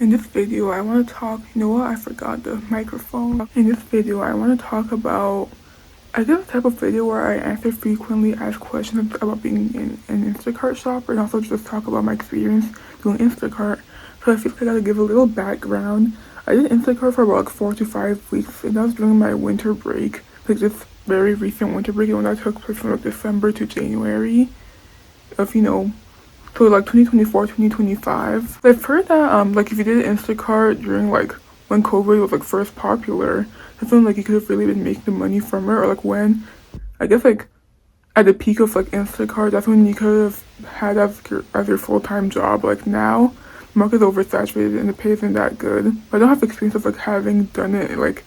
In this video, I want to talk, you know what, I forgot the microphone. In this video, I want to talk about, I guess, a type of video where I answer frequently asked questions about being an Instacart shopper, and also just talk about my experience doing Instacart. So I feel like I gotta give a little background. I did Instacart for about like 4 to 5 weeks, and that was during my winter break. Like this very recent winter break, when that took place from like December to January of, so like 2024, 2025. I've heard that like if you did Instacart during like when COVID was like first popular, that's when like you could have really been making the money from it, or like when I guess like at the peak of like Instacart, that's when you could have had as your full-time job. Like now, the market's oversaturated and the pay isn't that good. But I don't have experience of like having done it like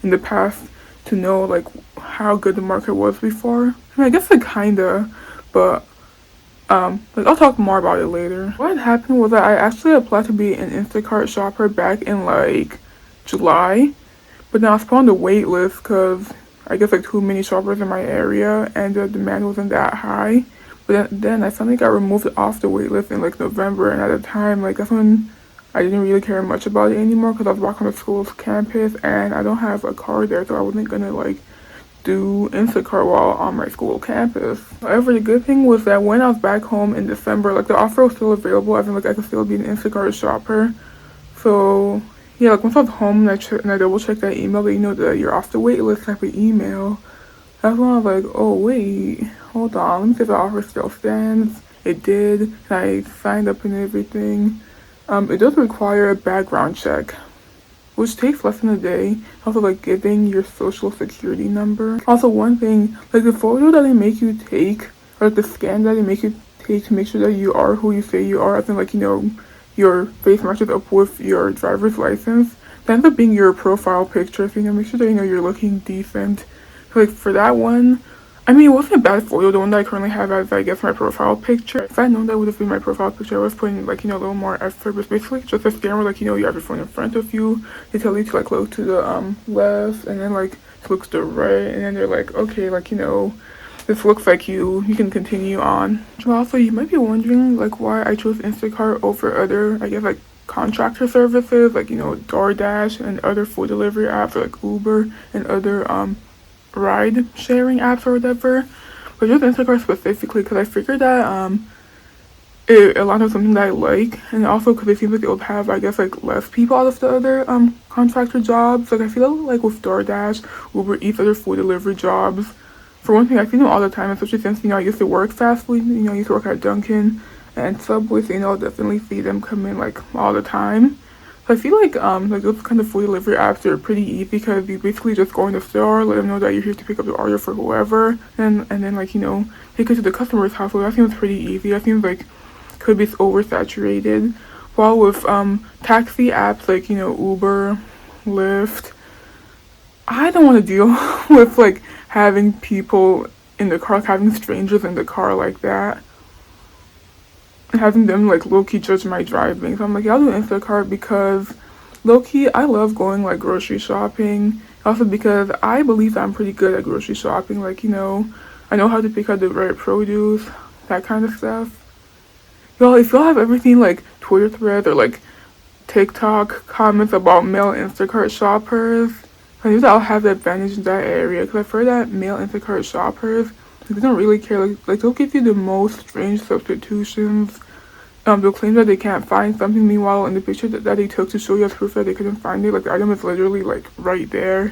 in the past to know like how good the market was before. I mean, I guess like kinda, but like I'll talk more about it later. What happened was that I actually applied to be an Instacart shopper back in like July, but then I was put on the wait list because I guess like too many shoppers in my area and the demand wasn't that high. But then I suddenly got removed off the wait list in like November, and at the time like that's when I didn't really care much about it anymore because I was walking on the school's campus and I don't have a car there, so I wasn't gonna like do Instacart while on my school campus. However, the good thing was that when I was back home in December, like the offer was still available. I think like I could still be an Instacart shopper. So yeah, like once I was home and I double checked that email, that you're off the wait list type of email. That's when I was like, oh wait, hold on, let me see if the offer still stands. It did, and I signed up and everything. It does require a background check, which takes less than a day. Also, like giving your social security number. Also, one thing, like the photo that they make you take, or like the scan that they make you take to make sure that you are who you say you are, I think like, your face matches up with your driver's license. That ends up being your profile picture, so make sure that you're looking decent. So, like for that one, I mean, it wasn't a bad photo, the one that I currently have as, I guess, my profile picture. If I had known that would have been my profile picture, I was putting, like, a little more effort. But basically just a scan where, like, you have your phone in front of you. They tell you to, like, look to the left, and then, like, to look to the right. And then they're like, okay, like, this looks like you can continue on. So also, you might be wondering, like, why I chose Instacart over other, I guess, like, contractor services, like, DoorDash and other food delivery apps, like Uber and other, ride sharing apps or whatever, but just Instacart specifically because I figured that it aligns with something that I like, and also because it seems like it would have, I guess, like less people out of the other contractor jobs. Like I feel like with DoorDash, Uber Eats, other food delivery jobs, for one thing, I see them all the time, especially since I used to work fast food. I used to work at Dunkin' and Subway, so I'll definitely see them come in like all the time. So I feel like those kind of food delivery apps are pretty easy because you basically just go in the store, let them know that you're here to pick up the order for whoever, and then like take it to the customer's house. So that seems pretty easy. That seems like could be oversaturated. While with taxi apps like Uber, Lyft, I don't want to deal with like having people in the car, like having strangers in the car like that. Having them like low-key judge my driving. So I'm like, yeah, I'll do Instacart because low-key I love going like grocery shopping. Also because I believe that I'm pretty good at grocery shopping. Like, I know how to pick out the right produce, that kind of stuff. Y'all, if y'all have everything like Twitter threads or like TikTok comments about male Instacart shoppers, I think that I'll have the advantage in that area because I've heard that male Instacart shoppers, they don't really care. Like they'll give you the most strange substitutions. They'll claim that they can't find something. Meanwhile, in the picture that they took to show you as proof that they couldn't find it, like the item is literally like right there.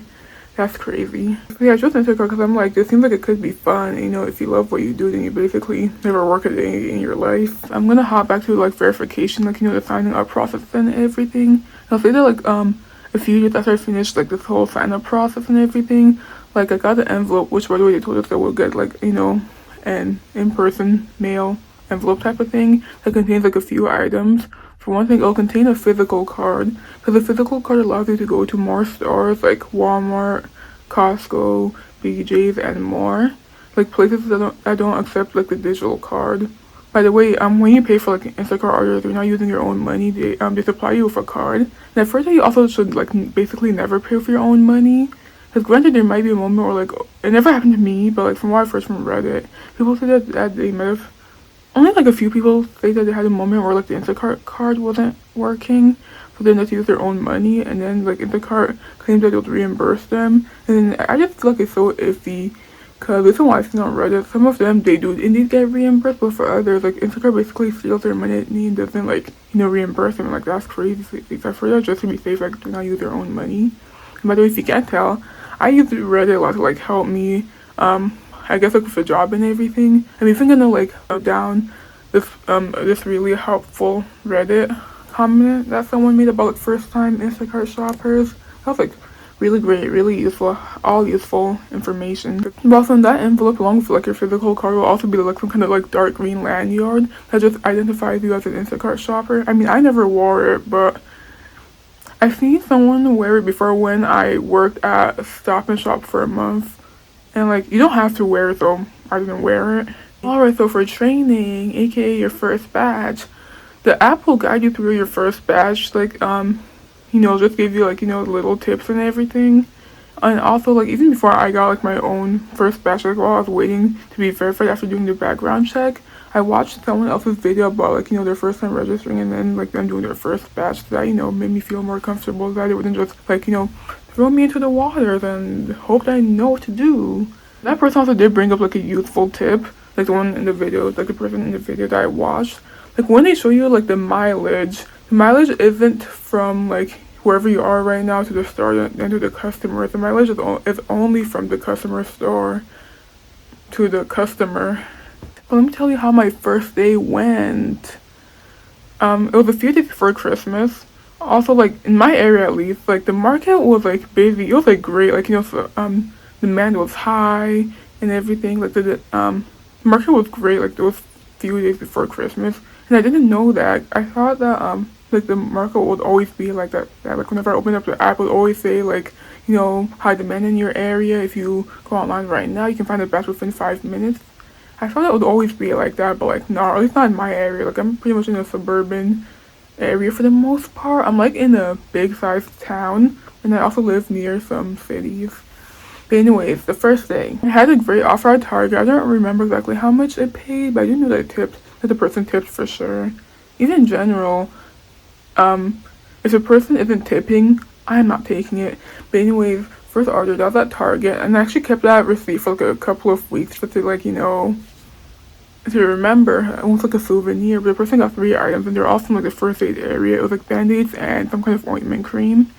That's crazy. So yeah, I chose Instacart because I'm like, this seems like it could be fun. If you love what you do, then you basically never work a day in your life. I'm gonna hop back to like verification, like the signing up process and everything. I'll say that like a few years after I finished like this whole sign up process and everything, like I got the envelope, which by the way they told us that we'll get like an in-person mail envelope type of thing that contains like a few items. For one thing, it'll contain a physical card because the physical card allows you to go to more stores like Walmart, Costco, BJ's, and more, like places that don't accept like the digital card. By the way, when you pay for like Instacart orders, you're not using your own money. They supply you with a card. And at first, you also should like basically never pay for your own money. Because granted, there might be a moment where like it never happened to me, but like from what I first from Reddit, people say that they might have. Only like a few people say that they had a moment where like the Instacart card wasn't working. so then just use their own money, and then like Instacart claims that they'll reimburse them. And then I just feel like it's so iffy, because based on what I've seen on Reddit, some of them they do indeed get reimbursed, but for others, like Instacart basically steals their money and doesn't like reimburse them. Like that's crazy. Except for that, just to be safe, like do not use their own money. And by the way, if you can't tell, I use Reddit a lot to like help me, I guess like with a job and everything. I'm even gonna like note down this really helpful Reddit comment that someone made about like first time Instacart shoppers. That was like really great, really useful, all useful information. But also in that envelope, along with like your physical card, will also be like some kind of like dark green lanyard that just identifies you as an Instacart shopper. I mean, I never wore it, but I've seen someone wear it before when I worked at Stop and Shop for a month. And like, you don't have to wear it, so I didn't wear it. Alright, so for training, aka your first batch, the app will guide you through your first batch, like, just give you like, little tips and everything. And also, like, even before I got like my own first batch, like while I was waiting to be verified after doing the background check, I watched someone else's video about like, their first time registering, and then like them doing their first batch. That, made me feel more comfortable, that it wouldn't just like, throw me into the water and hope that I know what to do. That person also did bring up like a useful tip, like the one in the video, like the person in the video that I watched. Like when they show you like the mileage isn't from like wherever you are right now to the store and to the customer. The mileage is only from the customer store to the customer. But let me tell you how my first day went. It was a few days before Christmas. Also, like in my area at least, like the market was like busy. It was like great, like demand was high and everything. Like the market was great. Like there was few days before Christmas, and I didn't know that. I thought that like the market would always be like that. That like whenever I opened up the app, it would always say like high demand in your area. If you go online right now, you can find a batch within 5 minutes. I thought it would always be like that, but like no, at least not in my area. Like I'm pretty much in a suburban area for the most part. I'm like in a big sized town, and I also live near some cities. But anyways, the first day I had a great offer at Target. I don't remember exactly how much it paid, but I do know that the person tipped for sure. Even in general, if the person isn't tipping, I'm not taking it. But anyways, first order that was at Target, and I actually kept that receipt for like a couple of weeks just to like to remember, almost like a souvenir. But the person got 3 items, and they're all from like the first aid area. It was like band-aids and some kind of ointment cream.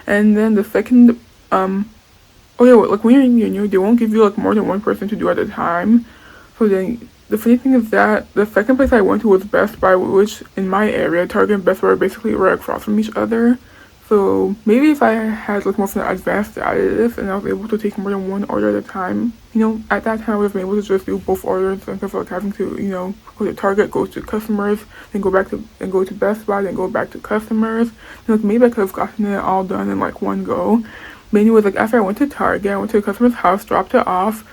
And then the second, like when you're new, they won't give you like more than one person to do at a time. So then the funny thing is that the second place I went to was Best Buy, which in my area, Target and Best Buy are basically right across from each other. So maybe if I had like more of an advanced additive and I was able to take more than one order at a time, at that time I would have been able to just do both orders instead of like having to, go to Target, go to customers, then go to Best Buy, then go back to customers. And like maybe I could have gotten it all done in like one go. But anyways, like after I went to Target, I went to the customer's house, dropped it off,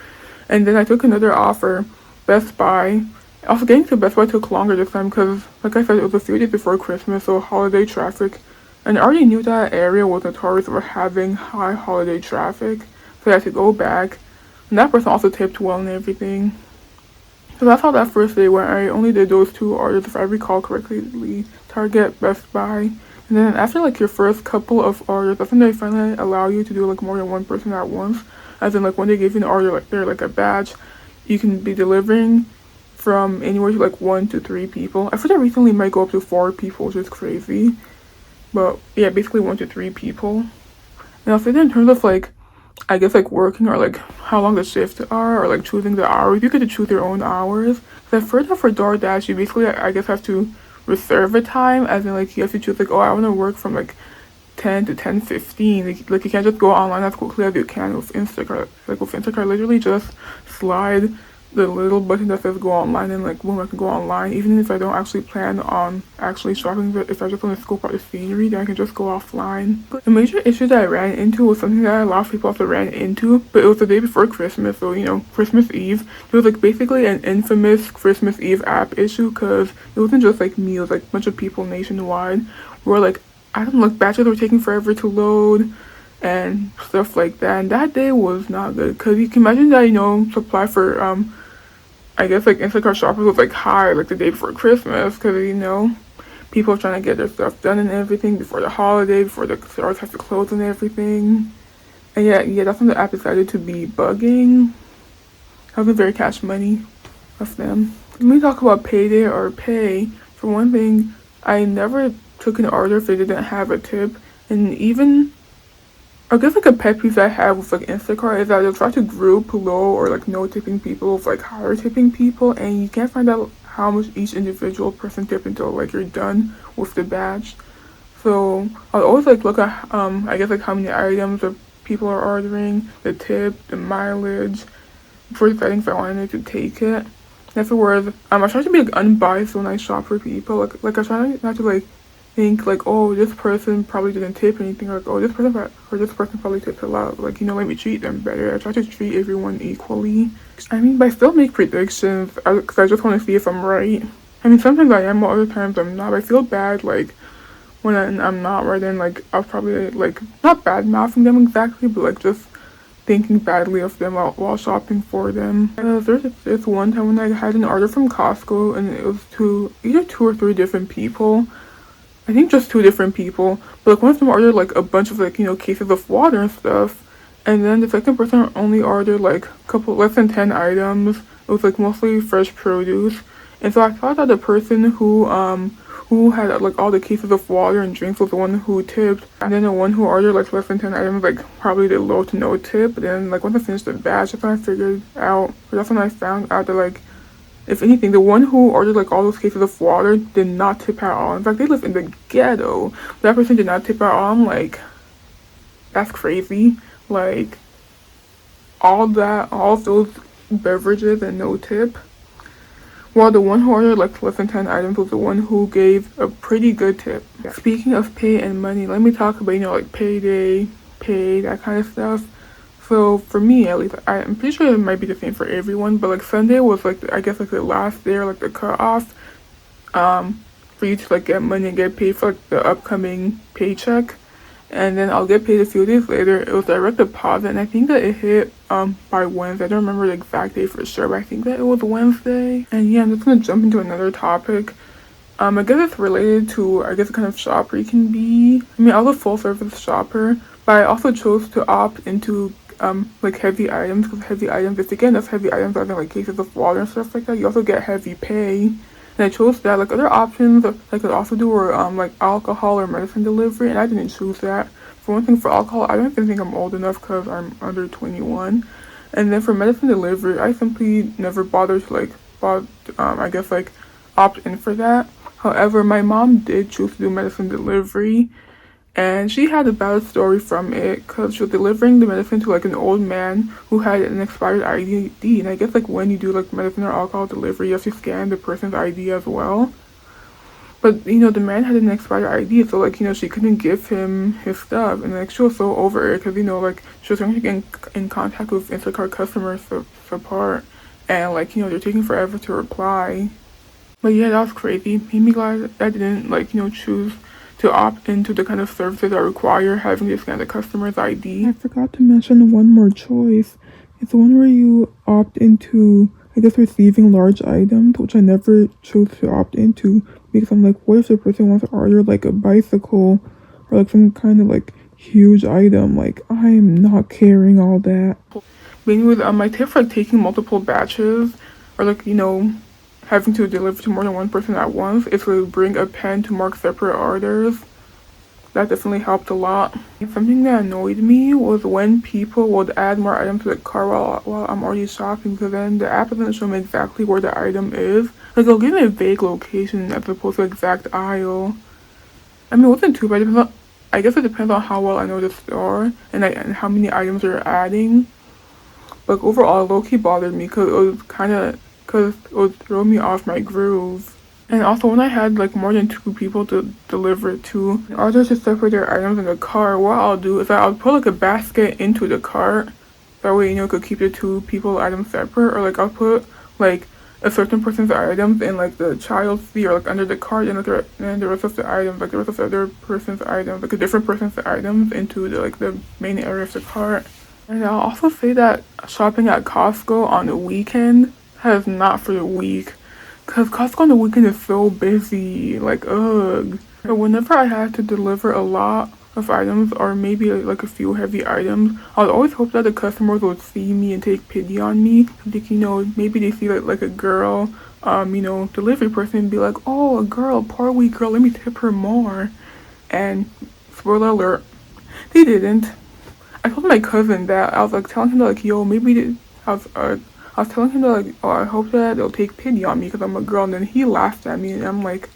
and then I took another offer, Best Buy. Also getting to Best Buy took longer this time because, like I said, it was a few days before Christmas, so holiday traffic. And I already knew that area was notorious for having high holiday traffic, so I had to go back. And that person also tipped well and everything. So that's how that first day went. I only did those 2 orders, if I recall correctly, Target, Best Buy. And then after like your first couple of orders, that's when they finally allow you to do like more than one person at once. As in like when they give you an order, like they're like a batch, you can be delivering from anywhere to like 1 to 3 people. I feel that recently might go up to 4 people, which is crazy. But yeah, basically 1 to 3 people. And also in terms of like, I guess like working or like how long the shifts are or like choosing the hours, you get to choose your own hours. Because I've heard that for DoorDash, you basically, I guess, have to reserve a time, as in like you have to choose like, oh, I want to work from like 10 to 10:15. Like you can't just go online as quickly as you can with Instacart. Like with Instacart, literally just slide the little button that says go online, and like boom, I can go online. Even if I don't actually plan on actually shopping, but if I just want to scope out the scenery, then I can just go offline. But the major issue that I ran into was something that a lot of people also ran into, but it was the day before Christmas, so Christmas Eve. There was like basically an infamous Christmas Eve app issue, because it wasn't just like me, it was like a bunch of people nationwide where like, I don't know, like batches were taking forever to load and stuff like that. And that day was not good, because you can imagine that supply for I guess like Instacart shoppers was like high like the day before Christmas, because people trying to get their stuff done and everything before the holiday, before the stores have to close and everything. And yeah, that's when the app decided to be bugging. That was very cash money of them. When we talk about payday or pay, for one thing, I never took an order if they didn't have a tip. And even, I guess like a pet peeve I have with like Instacart is that they'll try to group low or like no tipping people with like higher tipping people, and you can't find out how much each individual person tipped until like you're done with the batch. So I'll always like look at I guess like how many items or people are ordering, the tip, the mileage, before deciding if I wanted to take it. Afterwards, I try to be like unbiased when I shop for people. Like I try not to like think like, oh, this person probably didn't tip anything, or like, oh, this person probably tipped a lot. Like, let me treat them better. I try to treat everyone equally. I mean, but I still make predictions because I just want to see if I'm right. I mean, sometimes I am, but other times I'm not. I feel bad like when I'm not right, and like I'll probably like not bad mouthing them exactly, but like just thinking badly of them while shopping for them. There's this one time when I had an order from Costco, and it was to either 2 or 3 different people. I think just 2 different people, but like one of them ordered like a bunch of like cases of water and stuff, and then the second person only ordered like less than 10 items. It was like mostly fresh produce, and so I thought that the person who had like all the cases of water and drinks was the one who tipped, and then the one who ordered like less than 10 items like probably did low to no tip. But then like once I finished the batch, that's when I found out that like, if anything, the one who ordered like all those cases of water did not tip at all. In fact, they live in the ghetto. That person did not tip at all. I'm like, that's crazy. Like, all of those beverages and no tip. While the one who ordered like less than 10 items was the one who gave a pretty good tip. Yeah. Speaking of pay and money, let me talk about, like payday, pay, that kind of stuff. So for me, at least, I'm pretty sure it might be the same for everyone, but like Sunday was like, I guess like the last day or like the cutoff for you to like get money and get paid for like the upcoming paycheck. And then I'll get paid a few days later. It was direct deposit, and I think that it hit by Wednesday. I don't remember the exact day for sure, but I think that it was Wednesday. And yeah, I'm just gonna jump into another topic. I guess it's related to, I guess, the kind of shopper you can be. I mean, I was a full service shopper, but I also chose to opt into like heavy items, because heavy items, if you get enough heavy items, as in like cases of water and stuff like that, you also get heavy pay. And I chose that. Like other options I could also do were like alcohol or medicine delivery, and I didn't choose that. For one thing, for alcohol, I don't even think I'm old enough because I'm under 21. And then for medicine delivery, I simply never bothered to I guess like opt in for that. However, my mom did choose to do medicine delivery, and she had a bad story from it because she was delivering the medicine to like an old man who had an expired ID. And I guess like when you do like medicine or alcohol delivery, you have to scan the person's ID as well. But the man had an expired ID, so like she couldn't give him his stuff, and like she was so over it because like she was trying to get in contact with Instacart customer support, and like they're taking forever to reply. But yeah, that was crazy. Made me glad I didn't choose to opt into the kind of services that require having to scan the customer's ID. I forgot to mention one more choice. It's the one where you opt into, I guess, receiving large items, which I never chose to opt into because I'm like, what if the person wants to order like a bicycle or like some kind of like huge item? Like, I'm not carrying all that. But anyways, my tip for like taking multiple batches or like having to deliver to more than one person at once is to bring a pen to mark separate orders. That definitely helped a lot. Something that annoyed me was when people would add more items to the cart while I'm already shopping, because then the app doesn't show me exactly where the item is. Like, it'll give me a vague location as opposed to exact aisle. I mean, it wasn't too bad. I guess it depends on how well I know the store and how many items they're adding. But overall, it low-key bothered me because it would throw me off my groove. And also, when I had like more than 2 people to deliver it to, in order to separate their items in the cart, what I'll do is I'll put like a basket into the cart. That way, it could keep the 2 people items separate. Or like I'll put like a certain person's items in like the child's seat or like under the cart, and the rest of the items, like the rest of the other person's items, like a different person's items into the main area of the cart. And I'll also say that shopping at Costco on the weekend is not for the weak, Cause Costco on the weekend is so busy, like ugh. So whenever I had to deliver a lot of items or maybe like a few heavy items, I would always hope that the customers would see me and take pity on me. Like, maybe they see like a girl, delivery person and be like, oh, a girl, poor wee girl, let me tip her more. And spoiler alert, they didn't. I told my cousin that I was like telling him that, like, yo, maybe I was telling him that, like, oh, I hope that they'll take pity on me because I'm a girl, and then he laughed at me, and I'm like,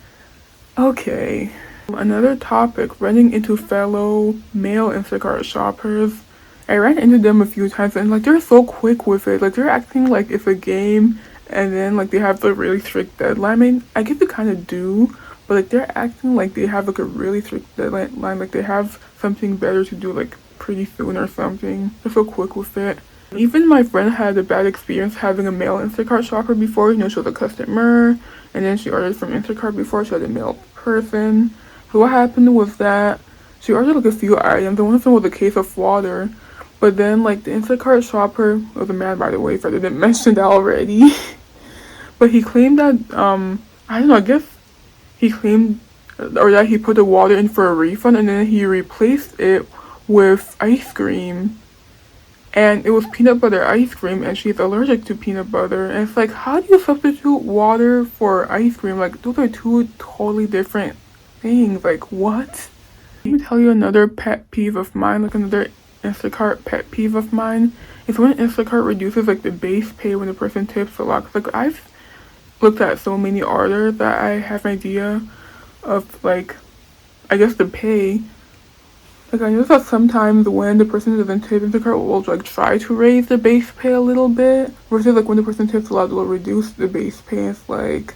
okay. Another topic, running into fellow male Instacart shoppers. I ran into them a few times, and like they're so quick with it. Like they're acting like it's a game, and then like they have the really strict deadline. I mean, I guess they kind of do, but like they're acting like they have like a really strict deadline. Like they have something better to do like pretty soon or something. They're so quick with it. Even my friend had a bad experience having a male Instacart shopper before. She was a customer, and then she ordered from Instacart before. She had a male person. So what happened was that she ordered like a few items, and one of them was a case of water. But then like the Instacart shopper was a man, by the way, if I didn't mention that already. But he claimed that I don't know, I guess he claimed or that he put the water in for a refund, and then he replaced it with ice cream. And it was peanut butter ice cream, and she's allergic to peanut butter. And it's like, how do you substitute water for ice cream? Like, those are two totally different things. Like, what? Let me tell you another pet peeve of mine, like another Instacart pet peeve of mine. Is when Instacart reduces like the base pay when the person tips a lot. 'Cause, like, I've looked at so many orders that I have an idea of, like, I guess the pay. Like, I noticed that sometimes when the person doesn't tip, Instacart will like try to raise the base pay a little bit, versus like when the person tips a lot, they'll reduce the base pay. It's like,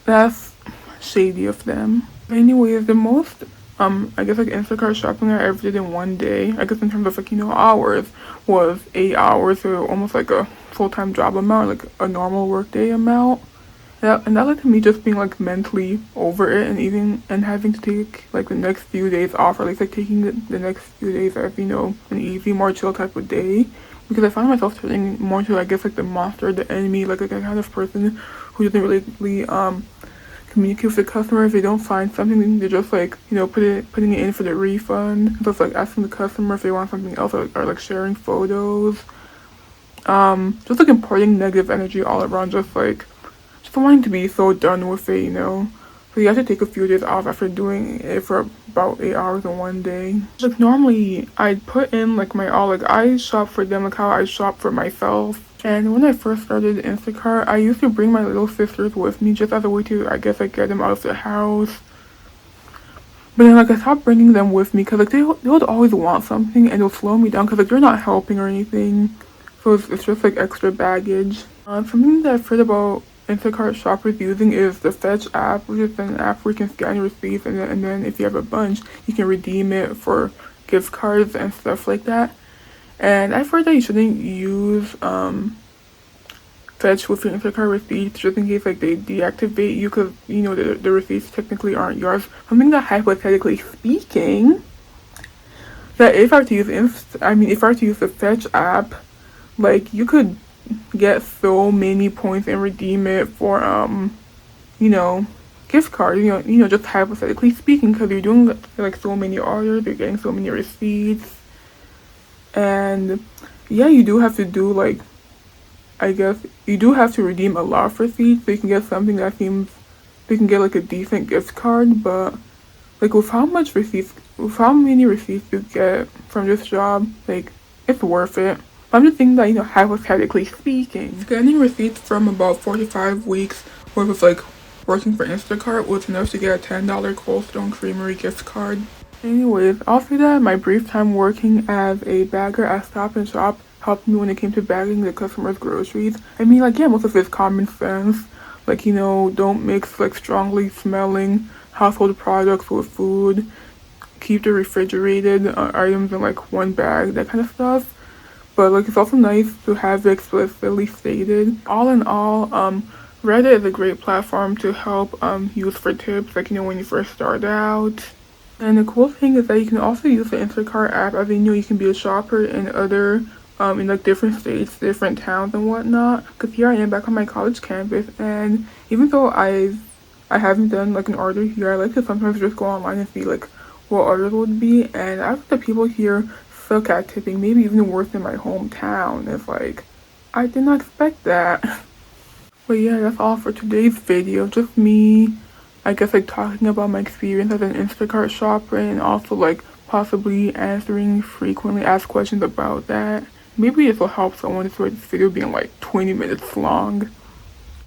that's shady of them. Anyways, the most I guess like Instacart shopping I ever did in one day, I guess in terms of like hours, was 8 hours, so almost like a full-time job amount, like a normal workday amount. And that led to me just being like mentally over it, and even and having to take like the next few days off, or at least like taking the next few days as an easy, more chill type of day, because I find myself turning more to, I guess, like the monster, the enemy, like a kind of person who doesn't really communicate with the customer. If they don't find something, they're just like putting it in for the refund, just like asking the customer if they want something else, or like sharing photos, just like importing negative energy all around, just wanting to be so done with it, So you have to take a few days off after doing it for about 8 hours in one day. Like normally I'd put in like my all, like I shop for them like how I shop for myself. And when I first started Instacart, I used to bring my little sisters with me just as a way to, I guess, like get them out of the house. But then like I stopped bringing them with me because like they would always want something, and it'll slow me down because like they're not helping or anything. So it's just like extra baggage. Something that I've heard about Instacart shoppers using is the Fetch app, which is an app where you can scan your receipts, and then if you have a bunch, you can redeem it for gift cards and stuff like that. And I've heard that you shouldn't use Fetch with your Instacart receipts, just in case like they deactivate you, because the receipts technically aren't yours. Something that, hypothetically speaking, that if I were to use the Fetch app, like you could get so many points and redeem it for gift cards, just hypothetically speaking, because you're doing like so many orders, you're getting so many receipts. And yeah, you do have to do like, I guess you do have to redeem a lot of receipts so you can get something that seems you can get like a decent gift card. But like with how many receipts you get from this job, like it's worth it. I'm just thinking that, hypothetically speaking, scanning receipts from about 4 to 5 weeks worth of like working for Instacart was enough to get a $10 Cold Stone Creamery gift card. Anyways, I'll say that my brief time working as a bagger at Stop and Shop helped me when it came to bagging the customer's groceries. I mean, like, yeah, most of it's common sense. Like, don't mix like strongly smelling household products with food. Keep the refrigerated items in like one bag, that kind of stuff. But like it's also nice to have it explicitly stated. All in all, Reddit is a great platform to help use for tips, like when you first start out. And the cool thing is that you can also use the Instacart app, as you can be a shopper in other in like different states, different towns and whatnot. Because here I am back on my college campus, and even though I haven't done like an order here, I like to sometimes just go online and see like what orders would be. And I think the people here suck at tipping, maybe even worse than my hometown. It's like I did not expect that. But yeah, that's all for today's video. Just me, I guess, like talking about my experience as an Instacart shopper, and also like possibly answering frequently asked questions about that. Maybe this will help someone. This video being like 20 minutes long.